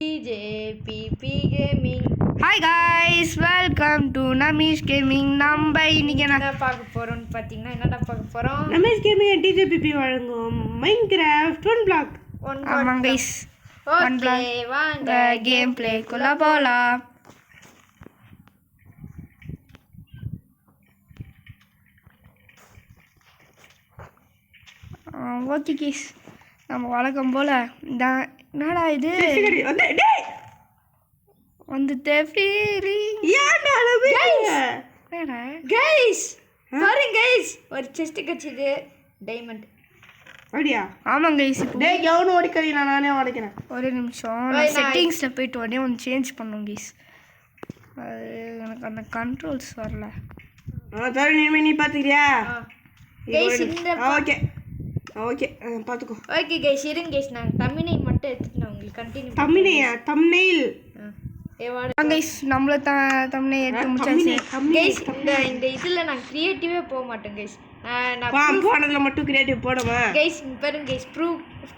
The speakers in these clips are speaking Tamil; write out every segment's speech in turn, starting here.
DJPP Gaming. Hi guys, welcome to Namish Gaming. நம்ம இன்னைக்கு என்ன பார்க்க போறோம்னு பாத்தீங்கன்னா என்னடா பார்க்க போறோம்? Namish Gaming DJPP வழங்கும் Minecraft one block. ஆமாங்க guys. ஓகே வாங்க கேம் பிளேக்குள்ள போலாம். Okay guys. நம்ம வழக்கம் போல என்னடா இது வந்துட்டே ஃபீலிங் கைஸ் பாருங்க கைஸ் ஒரு செஸ்ட் கச்சிது டைமண்ட் அப்படியா? ஆமாங்க கைஸ் டேய் கவுன் ஓடிக்கறீ நானே ஓடிக்கிறேன். ஒரு நிமிஷம் செட்டிங்ஸ்ல போயிட்டு உடனே ஒன்று சேஞ்ச் பண்ணோம் கைஸ். அது எனக்கு அந்த கண்ட்ரோல்ஸ் வரல. சரி நீ பாத்துக்கிறியா? கைஸ் இந்த ஓகே ஓகே பாத்துக்கோ. ஓகே கைஸ் இருங்க கைஸ் நான் தம்ப்நெயில் மட்டும் எடுத்துட்டு நான் உங்களுக்கு கண்டினியூ தம்ப்நெயில் கைஸ் நம்மள தம்ப்நெயில் எடுத்து முடிச்சாச்சு கைஸ் இந்த இதுல நான் கிரியேட்டிவே போக மாட்டேன் கைஸ் நான் போனதுல மட்டும் கிரியேட்டிவ் போடுமா கைஸ் பாருங்க கைஸ்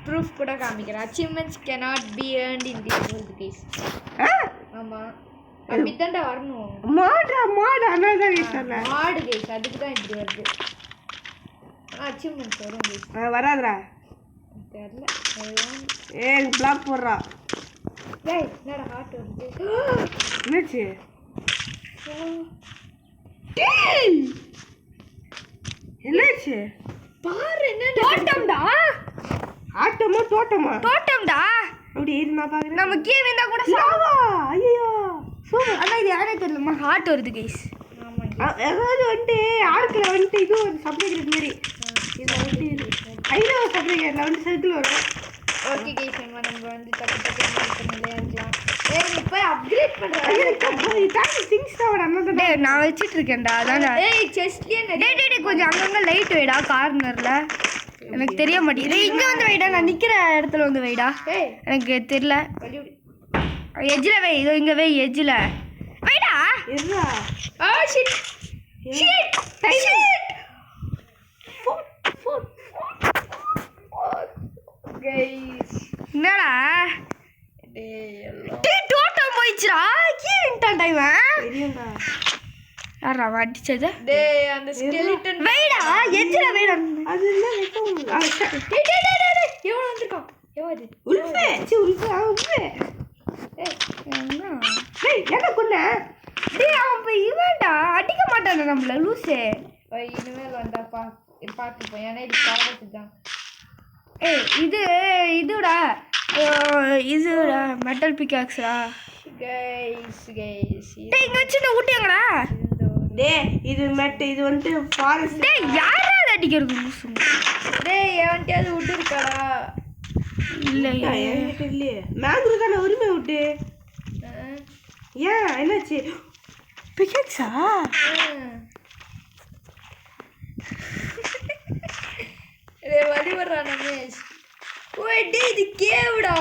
ப்ரூஃப் கூட காமிக்கிறேன் achievements cannot be earned in this world guys ஆமா அப்படிதான்டா வரணும் மாடு அனதா கைஸ் அல்ல மாடு கைஸ் அதுக்கு தான் இப்படி வருது achievements வரும் கைஸ் வராதடா தெரியல ஏய் பிளாக் போடுறா டேய் என்னடா ஹார்ட் வருது என்னாச்சு என்னாச்சு பாரு என்ன டோட்டம்டா தோட்டமா டோட்டம்டா அப்படி இரு நான் பாக்குறேன். நம்ம கீழ விழுந்தா கூட சாவா ஐயோ சூப்பர். அதான் இது யாரே தெரியலமா ஹார்ட் வருது கைஸ். ஆமா அதாவது வந்துட்டு ஆட்களை வந்துட்டு இது ஒரு சப்ஜெக்ட் மாதிரி இது வந்துட்டு ஐயோ சப்ஜெக்ட்ல வந்து சர்க்கிள் வரும். ஓகே கைஸ் நம்ம வந்து டக்கு பண்ணல இருக்கலாம் ஏய் நீ போய் அப்கிரேட் பண்ற திங்ஸ் தான் அண்ணா டேய் நான் வச்சிட்டு இருக்கேன்டா அதான் ஏய் செஸ்ட்லயே டேய் கொஞ்சம் அங்கங்க லைட் வைடா கார்னர்ல எனக்கு தெரிய மாட்டேங்குது. இங்க வந்து வைடா நான் நிக்கிற இடத்துல வந்து வைடா ஏய் எனக்கு தெரியல வலியுடி எஜ்ல வை இதோ இங்க வை எஜ்ல வைடா எதுடா ஆ ஷிட் ஷிட் கைஸ் என்னடா டேய் டோட்டம் போயிச்சுடா கீழன்ட்டான்டா இவன் தெரியும்டா யாரா அடிச்சது டேய் அந்த ஸ்கெலிட்டன் வைடா எஜ்ல வைடா அது என்ன வெக்கம் டேய் எவன் வந்திருக்கான் எவன் உல்ஃபே உல்ஃபே ஏய் என்ன டேய் என்ன கொன்ன டேய் அவன் போய் இவன்டா அடிக்க மாட்டானே நம்மள லூசே இனிமேல் வந்தா பார்த்துப்போம் ஏன்னா இது பாவத்து தான் ஏய் இதுடா மெட்டல் பிக்காக்ஸ்டா கைஸ் டேய் இங்க வச்சு நான் ஊட்டியாங்கடா டேய் இது மெட் இது வந்து ஃபாரஸ்ட் டேய் யாரா அத அடிக்கிறது லூசு டேய் எவன்கிட்டயாவது விட்டு இருக்காடா இல்ல என்கிட்ட இல்லையே மேங்க்ரூ தானே உரிமை விட்டு ஏன் என்னாச்சு பிக்கெட்ஸா வழி வர்றான் ரமேஷ் ஓய் டேய் இது கேவுடா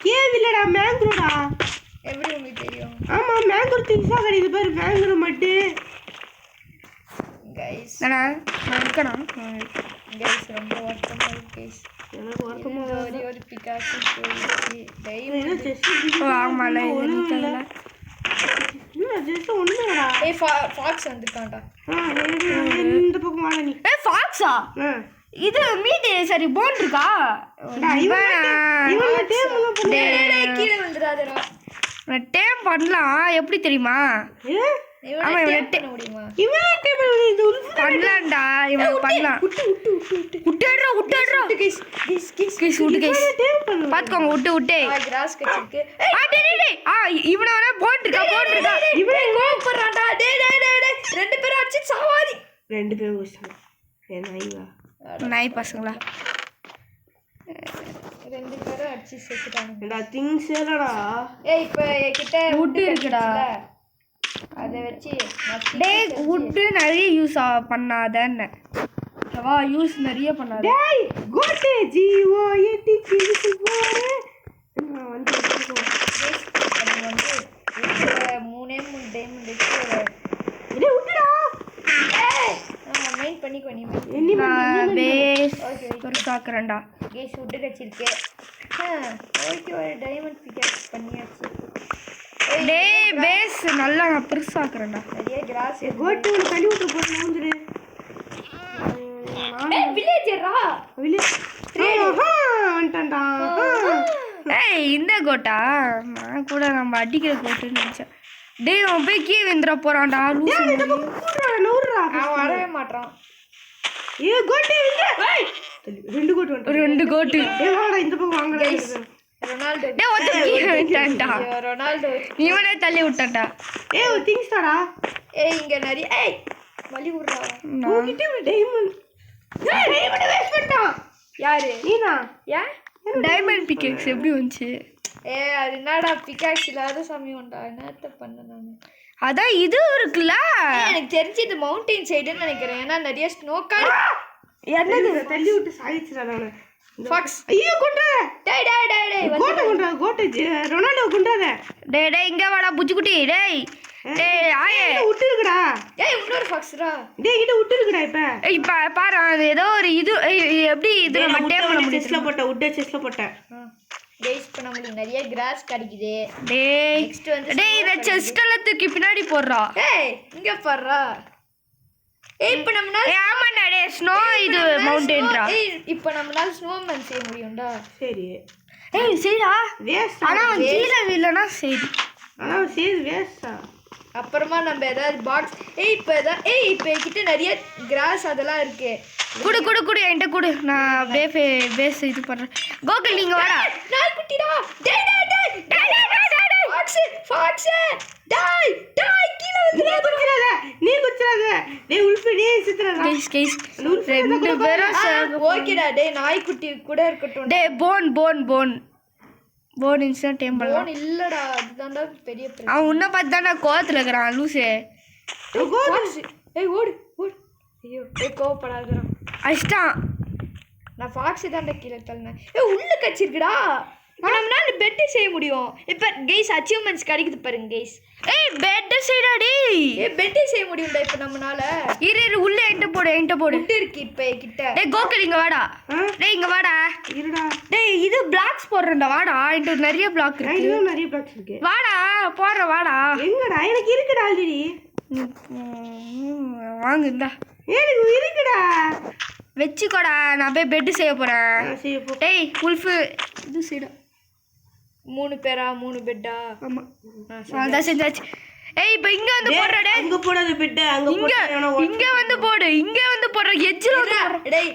கேவ் இல்லடா மேங்க்ரூடா எப்படி உங்களுக்கு தெரியும் ஆமா மேங்க்ரூ திங்ஸா கிடையாது பாரு மேங்க்ரூ மட்டு கைஸ் நான் இருக்கணும் கைஸ் ரொம்ப வருத்தமா இருக்கு கைஸ் எனக்கு வருத்தமா ஒரு பிகாசி போயிடுச்சு என்ன ஜெஸ்ட் ஓ ஆமால இது தெரியல என்ன ஜெஸ்ட் ஒண்ணுடா ஏய் ஃபாக்ஸ் வந்திருக்கான்டா இந்த பக்கம் வாடா நீ ஏய் ஃபாக்ஸா இது மீட் சரி போன் இருக்கா இவன் டேம் கீழே விழுந்துறாதடா நான் டேம் பண்ணலாம் எப்படி தெரியுமா ஆமா இவன் பண்ண முடியுமா இவன் டேபிள் இது உல்ஃப் பண்ணலாம்டா இவன் பண்ணலாம் விட்டுடுறா கைஸ் கைஸ் விட்டு கைஸ் டேம் பண்ணு பாத்துக்கோங்க விட்டு கிராஸ் கச்சிருக்கு இவனை வேணா போன் இருக்கா இவனே கோபப்படுறான்டா டேய் ரெண்டு பேரும் அடிச்சு சாவாதி ரெண்டு பேரும் வச்சாங்க ஏன் ஐயா நாய் பசங்களா ரெண்டு பேரும் அடிச்சு செத்துட்டாங்க என்னடா திங்ஸ் ஏலடா ஏய் இப்ப கிட்ட wood இருக்குடா. அதை வச்சு டேய் வுட் நிறைய யூஸ் பண்ணாதன்னு வா யூஸ் நிறைய பண்ணாத டேய் கோட்டே ஜீவோ ஏடி கிஸ் போறே நான் வந்து அது வந்து மூணு டைமண்ட் வச்சு டேய் விட்டுடா ஏய் மெயின் பண்ணிக்கோ நீ நான் பேஸ் பெருசாக்குறேன்டா கேஸ் விட்டு கச்சிருக்கு ஓகே ஒரு டைமண்ட் பிக்கப் பண்ணி டேய் பேஸ் நல்லா நான் பெருசாக்குறேன்டா. நிறைய கிராஸ் கோட்டு ஒன்று தள்ளி விட்டு போட்டு நவுந்துரு. வில்லேஜரா வந்துட்டான்டா. ஏய் இந்த கோட்டா நான் கூட நம்ம அடிக்கிற கோட்டுன்னு நினச்சேன். டேய் அவன் போய் கீழே விந்துட போறான்டா. நவுறா அவன் வரவே மாட்டான். ஏ கோட்டு ரெண்டு கோட்டு வந்துட்டு. 2 கோட்டு. டேய் வாடா இந்த பக்கம் வாங்கடா. ரொனால்டோ டேய் ஒருத்தன் கீழே விட்டான்டா. ரொனால்டோ இவனே தள்ளி விட்டான்டா. ஏய் ஒரு திங்ஸ்டாடா. ஏய் இங்க நிறைய ஏய் வலி விடுறா. உன்கிட்ட ஒரு டைமண்ட். ஏய் டைமண்ட் வேஸ்ட் பண்ணிட்டான். யாரு நீனா? ஏன் டைமண்ட் பிக்கெக்ஸ் எப்படி வந்துச்சு? அது என்னடா பிகாக்ஸ் இல்லாத சமயம்டா. என்னத்த பண்ண நான்? அதான் இது இருக்குல்ல. எனக்கு தெரிஞ்சு இது மவுண்டைன் சைடுன்னு நினைக்கிறேன். ஏன்னா நிறைய ஸ்னோ கார். என்னது தள்ளி விட்டு சாயிச்சுடா நானு. ஃபாக்ஸ். ஐயோ கொண்டா. டேய் டேய் டேய் டேய் கோட்டை கொண்டா. கோட்டை ரொனால்டோ கொண்டாத. டேய் இங்க வாடா புச்சுக்குட்டி. டேய் டேய் ஆயே விட்டு இருக்குடா. ஏய் இன்னொரு ஃபாக்ஸ்டா. டேய் கிட்ட விட்டு இருக்குடா இப்ப. இப்ப பாரு அது ஏதோ ஒரு இது எப்படி இது நம்ம டேப் பண்ண முடியும். செஸ்ல போட்ட உட் செஸ்ல போட்ட. கேஸ் இப்ப நமக்கு நிறைய கிராஸ் கிடைக்குது. டேய் நெக்ஸ்ட் வந்து டேய் இந்த செஸ்ட் எல்லாம் தூக்கி பின்னாடி போடுறா. ஏய் இங்க பாருடா. ஏய் இப்ப நம்மனால ஆமாடா டேய் ஸ்னோ இது மவுண்டன்டா. ஏய் இப்ப நம்மனால ஸ்னோமேன் செய்ய முடியும்டா. சரி. ஏய் சரிடா. வேஸ்ட். ஆனா கீழ வில்லனா சரி. ஆனா சரி வேஸ்டா. அப்புறமா நம்ம ஏதாவது பாக்ஸ் இப்ப கிட்ட நிறைய கிராஸ் அதெல்லாம் இருக்கு. குடு என்கிட்ட குடு. நான் அப்படியே பேஸ் இது பண்றேன். கோகுல் நீங்க வாடா. நாய் குட்டிடா. டேய் டேய் டேய் டேய் டேய் டேய் ஃபாக்ஸ் டேய் டேய் கீழ குச்சிராத. நீ குச்சிராத. டேய் உல்ஃபி நீ சித்ராடா. கேஸ் ரெண்டு பேரும் ஓகேடா. டேய் நாய் குட்டி கூட இருக்கட்டும். டேய் போன் இன்ஸ்டன்ட் டைம் பண்ணலாம். போன் இல்லடா. அதுதான்டா பெரிய பிரச்சனை. அவன் உன்ன பார்த்து தானே கோவத்துல இருக்கிறான் லூசே. ஃபாக்ஸ் ஏய் ஓடு. ஐயோ ஏய் கோவப்படாதடா. அஷ்டான் நான் ஃபாக்ஸ் தான்டா கீழே தள்ளனேன். ஏய் உள்ள கச்சிருக்குடா. நம்மனால பெட் செய்ய முடியும். இப்ப கைஸ் அச்சீவ்மெண்ட்ஸ் கிடைக்குது பாருங்க கைஸ். ஏய் பெட் செய்யடாடி. ஏய் பெட் செய்ய முடியும்டா இப்ப நம்மனால. இரு உள்ள என்கிட்ட போடு. உட்டு இருக்கு இப்ப கிட்ட. டேய் கோகுல் இங்க வாடா. டேய் இங்க வாடா. இருடா. டேய் இது பிளாக்ஸ் போடுறேன்டா வாடா. என்கிட்ட நிறைய பிளாக் இருக்கு. இன்னும் நிறைய பிளாக்ஸ் இருக்கு. வாடா போடுற வாடா. எங்கடா? எனக்கு இருக்குடா ஆல்ரெடி. வாங்க இந்தா. எனக்கு இருக்குடா. வெச்சுக்கோடா. நான் போய் பெட் செய்ய போறேன். சரி போ. டேய் உல்ஃப் இது செய்டா. 3 பேரா 3 பெட்டா? ஆமா. அதான் செஞ்சாச்சு. ஏய் இப்போ இங்க வந்து போடுற. டேய் அங்க போடாத பெட். அங்க இங்க வந்து போடு. இங்க வந்து போடுற எட்ஜ்ல வந்து. டேய்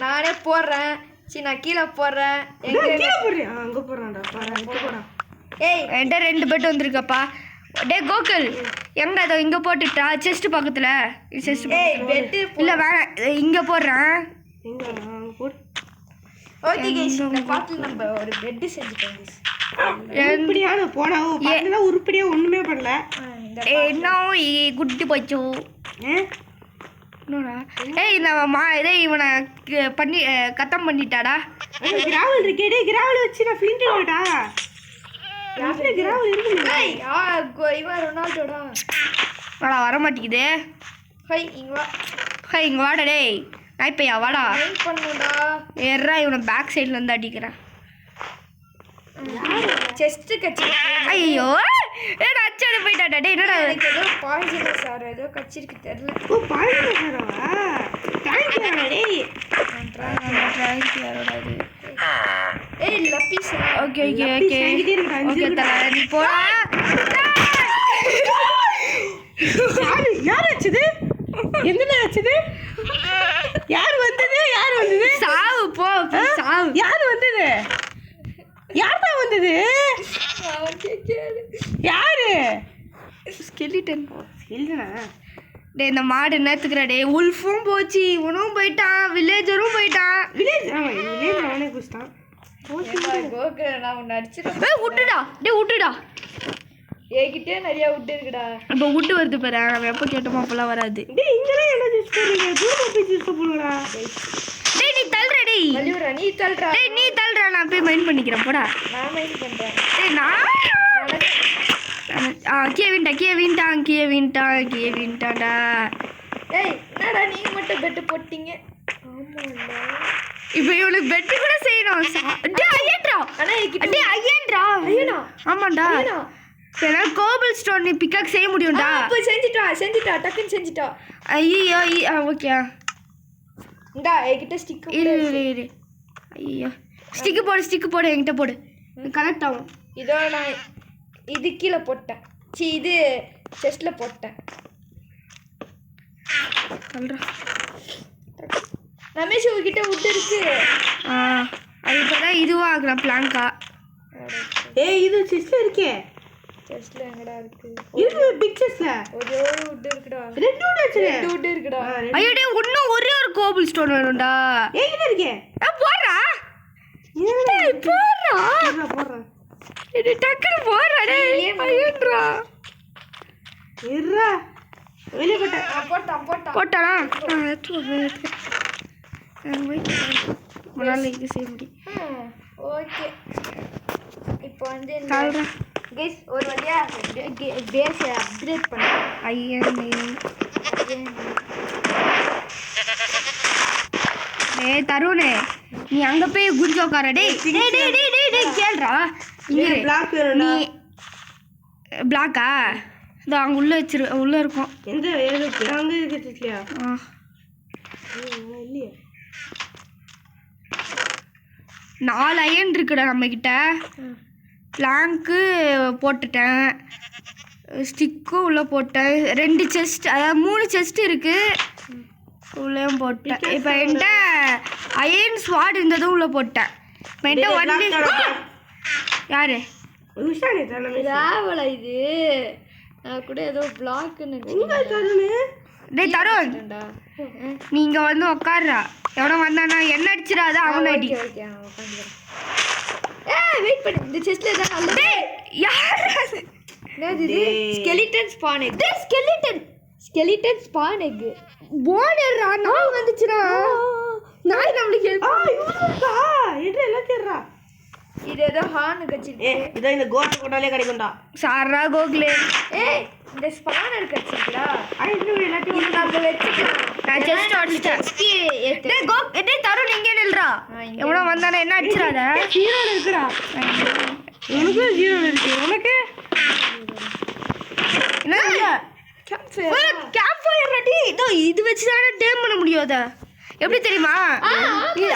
நானே போடுறேன். சீ நான் கீழ போடுறேன். எங்க கீழ போடுறியா? அங்க போறான்டா. பாரு போடா. ஏய் என்கிட்ட 2 பெட் வந்திருக்கப்பா. டேய் கோகுல் எங்க அதோ இங்க போட்டுட்டா செஸ்ட் பக்கத்துல. செஸ்ட் ஏய் பெட் இல்ல வேணாம் இங்க போடுறேன். எங்க அங்க போடு. ஓகே गाइस இந்த பாட்டில் நம்ம ஒரு பெட் செஞ்சுட்டோம் गाइस. உருப்படியான போடாவோ பாத்தீங்கன்னா உருப்படியா ஒண்ணுமே பண்ணல. என்ன குட்டி போச்சு. என்னடா ஏய் நம்ம இதே இவனை பண்ணி கத்தம் பண்ணிட்டாடா. கிராவல் இருக்கே. டேய் கிராவல் வச்சு நான் ஃபிளிண்ட் எடுடா. யாரே கிராவல் இருக்கு. ஏய் இவன் ரொனால்டோடா. வாடா வர மாட்டேங்குது. ஹை இங்க வா. இங்க வாடா டேய். நான் இப்ப வாடா. மெயின் பண்ணுடா. ஏறா இவனை பேக் சைடுல இருந்து அடிக்கிறேன். செஸ்ட் கச்சி. ஐயோ ஏடா அச்சடி போய்டாடா. டேய் என்னடா எனக்கு ஏதோ பாய்சன் சார் ஏதோ கச்சிருக்கு தெரியல. ஓ பாய்சன் சாரவா? தேங்க் யூ டேய். ட்ரை யாரோட இது. ஏய் லப்பீஸ். ஓகே ஓகே தல நீ போடா. யார் அச்சது? எங்கடா அச்சது? யார் வந்தது? சாவு போ சாவு. யார் வந்தது? யார்டா வந்தது? யாரு? ஸ்கெலிட்டன். இல்லனா டேய் இந்த மாடு என்னத்துக்குற டேய். உல்ஃபும் போச்சு. இவனும் போயிட்டான். வில்லேஜரும் போயிட்டான். வில்லேஜ் அவனே குஸ்தான். கோகுல நான் உன்னை அடிச்சிட்டேன். ஏய் விட்டுடா. டேய் விட்டுடா. ஏகிட்டே நிறைய விட்டு இருக்குடா. இப்போ விட்டு வருது பாரு. நம்ம எப்போ கேட்டோமோ அப்பெல்லாம் வராது. டேய் இங்கலாம் என்ன ஜூஸ் போறீங்க? தூரமா போய் ஜூஸ் போடுங்கடா. டேய் நீ தள்ளுற டேய். வலியுறா நீ தள்ளுறா. டேய் நீ தள்ளுற. நான் போய் மைண்ட் பண்ணிக்கிறேன் போடா. நான் மைண்ட் பண்றேன். டேய் நான் கீவின்டாடா. ஏய் என்னடா நீங்க மட்டும் பெட் போட்டீங்க? ஆமாடா. இப்போ இவனுக்கு பெட் கூட செய்யணும். டேய் ஐயன்றா. அண்ணா டேய் ஐயன்றா. ஐயனா. ஆமாடா. ஏன்னா கோபிள் ஸ்டோன் நீ பிக்காக் செய்ய முடியும்டா. அப்போ செஞ்சிட்டா டக்குன்னு செஞ்சிட்டா. ஐயோ ஓகே. இந்தா என்கிட்ட ஸ்டிக் இரு. ஐயோ ஸ்டிக்கு போடு என்கிட்ட போடு. கனெக்ட் ஆகும். இதோ நான் இது கீழே போட்டேன். இது செஸ்ட்டில் போட்டேன். சொல்கிறா ரமேஷ் உங்ககிட்ட விட்டு இருக்கு. அது இப்போ தான் இதுவும் ஆகலாம் பிளாங்கா. இது செஸ்ல இருக்கே. செஸ்ட்ல எங்கடா இருக்கு? பிக் செஸ்ல ஒரே ஒரு வுட் இருக்குடா. ரெண்டு வுட் இருக்குடா. ஐயோ டேய் இன்னும் ஒரே ஒரு கோபிள் ஸ்டோன் வேணும்டா. எங்க இருக்கே? போறா டேய் டக்குனு போறா டேய். ஐயோடா இருடா. வெளிய போட்டானா? நாளைக்கு செய்ய முடியும். ஓகே இப்போ வந்து கைஸ் ஒரு வழியா பேஸை அப்கிரேட் பண்ணேன். தருணே நீ அங்க போய் குஞ்சு உட்கார. டேய் கேள்றா. இங்க பிளாக் வேணும்டா. நீ பிளாக்கா? இதோ அங்கே உள்ள இருக்கும். எந்த அங்க இருக்குல்லையா? இல்லையா? 4 அயன் இருக்குடா நம்மக்கிட்ட. பிளாங்க்கு போட்டுட்டேன், ஸ்டிக்கும் உள்ளே போட்டேன். 2 செஸ்ட் அதாவது 3 செஸ்ட் இருக்குது உள்ளேயும் போட்டேன். இப்போ என்கிட்ட அயன் ஸ்வாட் இருந்ததும் உள்ளே போட்டேன். இப்போ என்கிட்ட ஒன்லி யாரு ராவலா இது? நான் கூட ஏதோ பிளாக்னு டேய் தருண் நீங்க வந்து உட்கார்றா. எவனோ வந்தானா என்ன அடிச்சிடாத அவனை அடி. ஓகே உட்கார்ந்துறேன். வெயிட் பண்ணு. இந்த செஸ்ட்ல தான் நல்ல. டேய் யார் என்னது இது? Skeleton spawn egg. டேய் ஸ்கெலிட்டன் ஸ்பான் எக். போனேறா நான் வந்துச்சுடா. நான் நம்மளுக்கு ஹெல்ப் இவனுக்கா இது எல்லாம் தேறா. இது ஏதோ ஹார்ன் கச்சிருக்கு. இதோ இந்த கோட் போட்டாலே கிடைக்கும்டா. சாரா கோகுலே. இந்த ஸ்பானர் கச்சிருக்கா. இன்னும் எல்லாத்தையும் இது நம்ம வெச்சுக்கலாம். நான் ஜஸ்ட் அடிச்சிட்டேன். டேய் தருண் இங்கே நில்றா. எவனோ வந்தானே என்ன அடிச்சிராத. ஹீரோ இருக்குடா. உனக்கு ஹீரோ இருக்கு. உனக்கு என்ன கேம்ப் ஃபயர் ரெடி. இது வச்சு தானே டேம் பண்ண முடியாத. எப்படி தெரியுமா?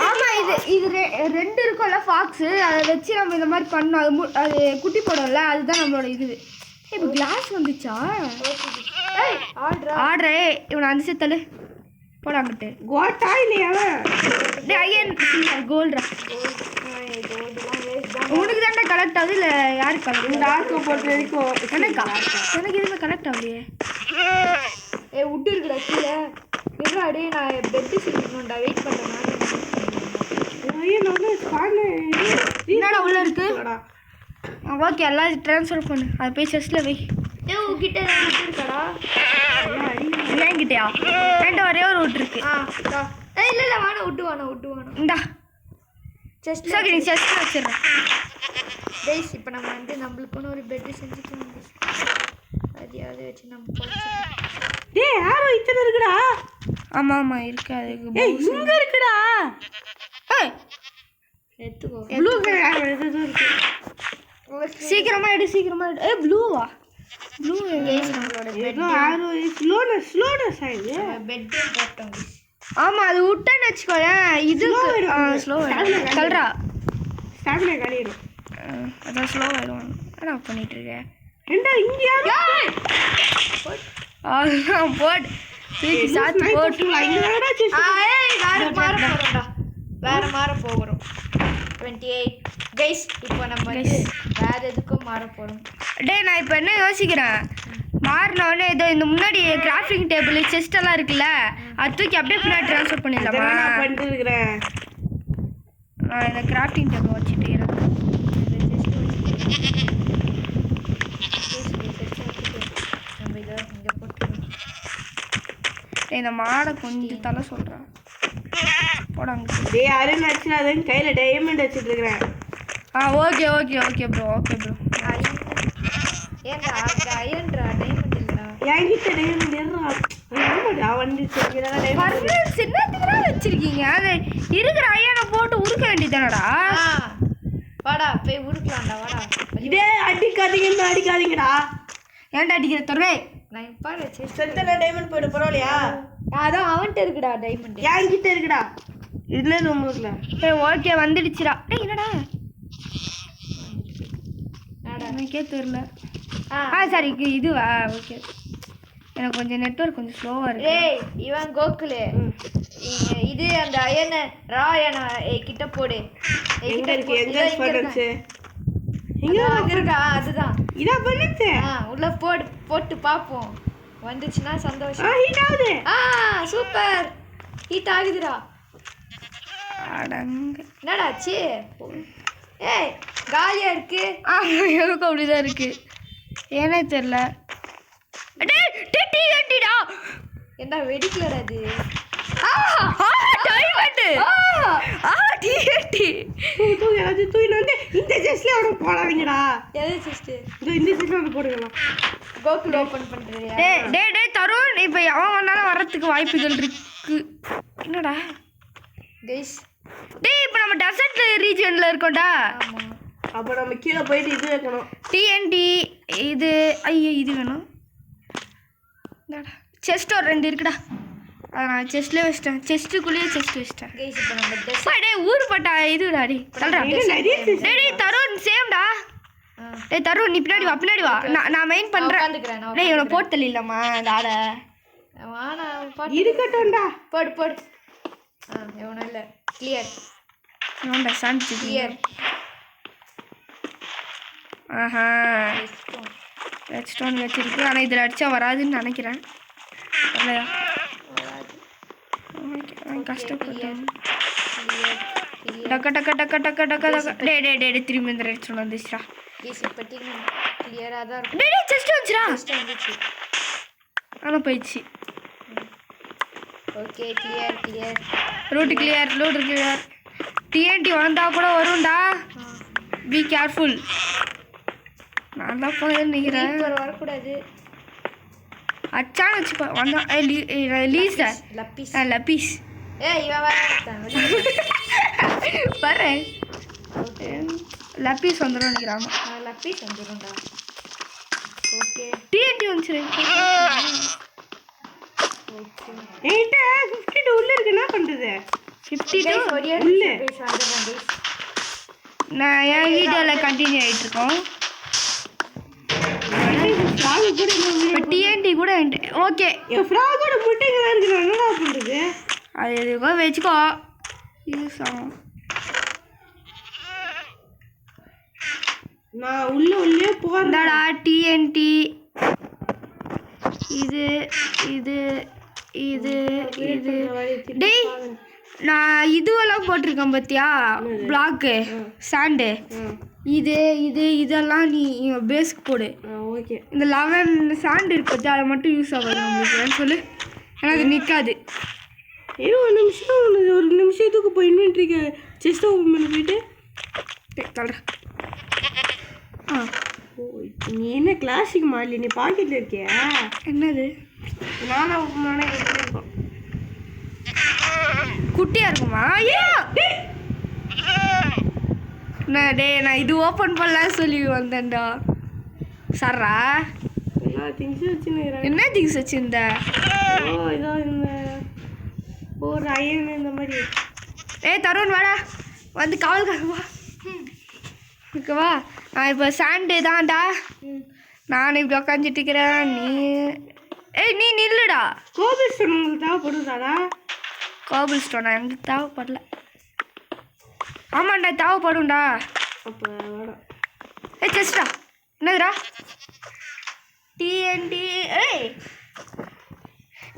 ஆமா இது 2 இருக்கும்ல ஃபாக்ஸ். அதை வச்சு நம்ம இந்த மாதிரி பண்ணோம். அது குட்டி போடும்ல அதுதான் நம்மளோட இது. இப்போ கிளாஸ் வந்துச்சா? ஆர்டரே இவனை அந்த செத்தலு போடாங்கிட்டு கோட்டா இல்லையா? டேய் ஐயன் கோல்ட்ரா. உனக்கு தானே கலெக்ட் ஆகுது இல்லை யாருக்கு கலெக்ட்? டார்க்கு போட்டு வரைக்கும் எனக்கா? எனக்கு எதுவுமே கலெக்ட் ஆகலையே. விட்டு இருக்குடா கீழே. இருடாடி நான் பெட்டு செஞ்சுக்கணும்டா. வெயிட் பண்ணுறேன். என்னடா உள்ள இருக்கு? ஓகே எல்லாம் ட்ரான்ஸ்ஃபர் பண்ணு. அது போய் செஸ்ட்டில் வை. உங்ககிட்ட இருக்காடா? ஏன்கிட்டயா? என்கிட்ட ஒரே ஒரு விட்டு இருக்கு. இல்லை வாணா விட்டு இந்தா செஸ்ட் சரி நீ செஸ்ட்டில் வச்சிடுறேன். கைஸ் இப்போ நம்ம வந்து நம்மளுக்குன்னு ஒரு பெட்டு செஞ்சுக்கலாம். அதையாவது வச்சு நம்ம போச்சுக்கலாம். டேய் யாரோ இத்தனை இருக்குடா. ஆமா இருக்கு. அதுக்கு ஏய் இங்க இருக்குடா. ஏய் எடுத்துக்கோ. ப்ளூ கலர் ஏதோ இருக்கு. சீக்கிரமா எடு. ஏய் ப்ளூவா? ப்ளூ கைஸ் நம்மளோட ஏதோ யாரோ ஸ்லோனஸ் ஆயிடுது. பெட் போட்டோம். ஆமா அது விட்டேன்னு வச்சுக்கோயேன். இது ஸ்லோ கல்றா ஸ்டாமினா காலிடும். அதான் ஸ்லோ ஆயிடும். என்ன பண்ணிட்டு இருக்கேன்? ஏண்டா இங்க அதான் போட் சாத்து போட்டு வேற மாற போகிறோம். 28 கைஸ் இப்போ நம்ம வந்து வேற எதுக்கும் மாற போகிறோம். டேய் நான் இப்போ என்ன யோசிக்கிறேன், மாறினோடனே ஏதோ இந்த முன்னாடி கிராஃப்டிங் டேபிள் செஸ்ட் எல்லாம் இருக்குல்ல, அது தூக்கி அப்படியே பின்னாடி ட்ரான்ஸ்ஃபர் பண்ணிடலாமா? பண்ணிட்டு இருக்கிறேன். நான் இந்த கிராஃப்டிங் டேபிள் வச்சுட்டு நம்ம இதை இங்கே போட்டு இந்த மாடை கொஞ்சம் தலை சொல்கிறேன் போடாங்க. டேய் அருண் வச்சுனாதேன்னு கையில் டைமண்ட் வச்சுட்டு இருக்கிறேன். Okay okay okay bro okay bro. ஏன்டா அயன்டா டைமண்ட் இல்லடா என்கிட்ட டைமண்ட் ஏறா வண்டி சின்னத்துக்குதான் வச்சிருக்கீங்க. அது இருக்கிற ஐயனை போட்டு உருக்க வேண்டியதானடா. வாடா போய் உருக்கலாம்டா வாடா. இதே அடிக்காதீங்கடா. ஏன்டா அடிக்கிற தருவே? நான் பாரு செஸ்ட் செத்தல டைமண்ட் போய்டு பரவாயில்லையா? அதான் அவன்கிட்ட இருக்குடா டைமண்ட். என்கிட்ட இருக்குடா. இதுல உங்களுக்கு ஓகே வந்துடுச்சுடா. டேய் என்னடா என்னடா எனக்கே தெரியல. சரி இதுவா? ஓகே எனக்கு கொஞ்சம் நெட்வொர்க் கொஞ்சம் ஸ்லோவா இருக்கு. ஏய் இவன் கோகுலே இது அந்த அயன ராயன கிட்ட போடு. எங்க இருக்கு? எங்க பண்ணுச்சு? இங்க இருக்கா? அதுதான் இதா பண்ணுச்சு. உள்ள போட்டு பாப்போம். வந்துச்சுன்னா சந்தோஷம். ஹீட் ஆகுது. சூப்பர் ஹீட் ஆகுதுடா. அடங்க என்னடா ஆச்சு? ஏய் காலியா இருக்கு. எனக்கு அப்படிதான் இருக்கு. ஏனே தெரியல. என்ன வெடிக்கலடா அது? இந்த செஸ்ல அவன போடாதீங்கடா. எது செஸ்ட்? இந்த செஸ்ல அவன போடுங்களா. கோகுல் ஓபன் பண்றியா? டேய் தருண், இப்ப அவன் வந்தாலும் வரதுக்கு வாய்ப்புகள் இருக்கு. என்னடா கைஸ்? டேய் இப்ப நம்ம டெசர்ட் ரீஜன்ல இருக்கோம்டா. ஆமா. அப்ப நம்ம கீழ போயிட்டு இது வைக்கணும். டிஎன்டி இது இது வேணும். என்னடா செஸ்ட் ஒரு 2 இருக்குடா. நான் செஸ்ட்ல வச்சிட்டேன். செஸ்ட்டுக்குள்ளேயே செஸ்ட் வச்சிட்டேன். கைஸ் இப்போ நம்ம டெசர்ட் டேய் ஊர் பட்டா இதுடா. டேய் தருண் சேம்டா. டேய் தருண் நீ பின்னாடி வா. நான் மெயின் பண்றேன். உட்கார்ந்துக்கறேன். டேய் இவனை போட்டு தள்ளிடலாமா இந்த ஆளை? வாடா இருக்கட்டும்டா. போடு. எவனும் இல்ல. கிளியர். நோண்டா சாந்தி கிளியர். ஆஹா ரெட்ஸ்டோன் வச்சிருக்கு. ஆனால் இதில் அடித்தா வராதுன்னு நினைக்கிறேன். இல்லையா? கஷ்டப்பட்டேன். டக்க டே திரும்பி இந்த ரெட்ஸ்டோன் வந்துச்சுடா. கிளியரா தான் இருக்கு. டே செஸ்ட் வந்துச்சுடா. ஜஸ்ட் வந்துச்சு. ஆனால் போயிடுச்சு. Okay clear. Route clear. TNT வந்தா கூட வரும்டா. Be careful. நான் தான் போய் நினைக்கிறேன். வரக்கூடாது. அச்சான் வச்சுப்பா வந்தா லப்பீஸ். இவன் வரட்டான். பாரு லப்பீஸ் வந்துடும் நினைக்கிறான். லப்பீஸ் வந்துடும்டா. ஓகே டிஎன்டி வந்துச்சு. ஓகே என்கிட்ட 52 உள்ள இருக்கு. என்ன பண்றது? 52 உள்ள நான் என் வீடியோவில் கண்டினியூ ஆகிட்டு இருக்கோம். இப்போ டிஎன்டி கூட ஓகே. என் ஃப்ராகோட முட்டைகள் இருக்கு. என்னடா பண்றது? அது எதுக்கோ வச்சுக்கோ. யூஸ் ஆகும். நான் உள்ளே போறேன்டா. டிஎன்டி இது டேய் நான் இதுவெல்லாம் போட்டிருக்கேன் பார்த்தியா? பிளாக்கு சாண்டு இதெல்லாம் நீ பேஸ்க்கு போடு. ஓகே இந்த 11 சாண்டு இருக்கு பார்த்தியா? அதை மட்டும் யூஸ் ஆகாது நம்மளுக்கு சொல்லு. ஏன்னா அது நிற்காது. ஒரு நிமிஷம் இதுக்கு போய் இன்வென்ட்ரிக்கு செஸ்ட் ஓப்பன் பண்ணி போயிட்டு தள்ளுறேன். நீ என்ன கிளாசிக் மாடல்? நீ பாக்கெட்ல இருக்கியா? என்னது? நானா ஓப்பன் பண்ண இருக்கோம். குட்டியா இருக்குமா? நான் இது ஓப்பன் பண்ணலாம் சொல்லி வந்தேன்டா. சரா எல்லா திங்ஸும் வச்சுன்னு என்ன திங்ஸ் வச்சிருந்த? இதோ இந்த ஒரு அயன் இந்த மாதிரி. தருண் வாடா வந்து காவல்கார வா. ஓகேவா? நான் இப்போ சாண்டு தான்டா. நான் இப்படி உக்காந்துட்டு இருக்கிறேன். நீ நில்லுடா. கோபிள் ஸ்டோன் உங்களுக்கு தேவைப்படுதாடா? கோபிள் ஸ்டோனா? எனக்கு தேவைப்படல. ஆமாண்டா தேவைப்படும்டா. அப்போ வேணாம். செஸ்டா என்னதுடா? டிஎன்டி.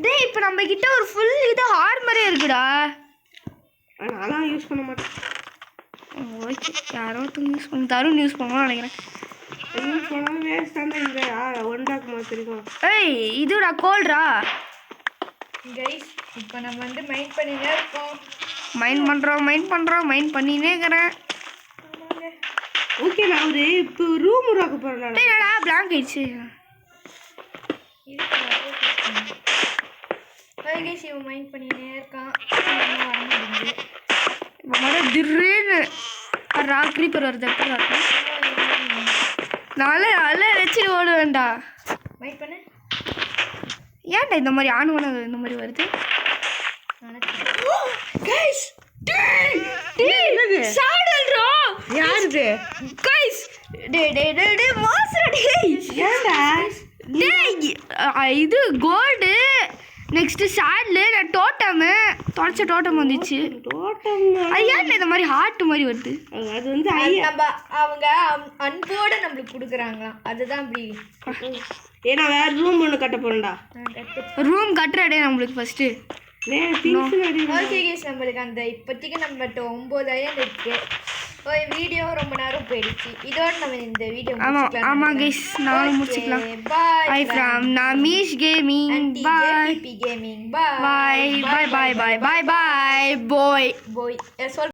டேய் இப்போ நம்ம கிட்ட ஒரு ஃபுல் இது ஆர்மரே இருக்குடா. நான்லாம் யூஸ் பண்ண மாட்டேன். ஓகே யாரோ ஒருத்தவங்க யூஸ் பண்ண தருண் யூஸ் பண்ணுவோம்னு நினைக்கிறேன். யூஸ் பண்ணாலும் வேஸ்ட் தானே. இந்த ஒன்றாக்கு மாற்றிருக்கோம். இதுடா கோல்டா. கைஸ் இப்போ நம்ம வந்து மைண்ட் பண்ணினே இருக்கோம். மைண்ட் பண்ணினே இருக்கிறேன். ஓகே நான் ஒரு இப்போ ரூம் உருவாக்க போகிறேன். என்னடா பிளாங்க் ஆயிடுச்சு. கைஸ் இவன் மைண்ட் பண்ணினே இருக்கான். திடீர்னு பாடுறா க்ரீப்பர் வருது எப்படா நாளே வச்சு ஓட வேண்டாம் வெயிட் பண்ணு ஏன்டா இந்த மாதிரி ஆணுவன இந்த மாதிரி வருது கைஸ் சாடல்ரா யாருது கைஸ் டே மாஸ்டர் ஏன்டா இது கோல்டு நெக்ஸ்ட் சாட்ல நான் தொலைச்ச டோட்டம் வந்துச்சு தோட்டம் அது ஏன்டா இந்த மாதிரி ஹார்ட் மாதிரி வருது அது வந்து அது நம்ம அவங்க அன்போட நம்மளுக்கு கொடுக்குறாங்களாம் அதுதான் அப்படி ஏன்னா வேற ரூம் ஒன்று கட்ட போறேன்டா ரூம் கட்டுறடே நம்மளுக்கு ஃபர்ஸ்ட் ஓகே கேஸ் நம்மளுக்கு அந்த இப்போதைக்கு நம்மகிட்ட 9000 இருக்கு வீடியோ ரொம்ப நேரம் போயிடுச்சு இதோட நம்ம இந்த வீடியோ ஆமா கைஸ் நானும் முடிச்சுக்கலாம் bye hi from Namish gaming bye gaming bye bye bye bye bye bye bye bye போய்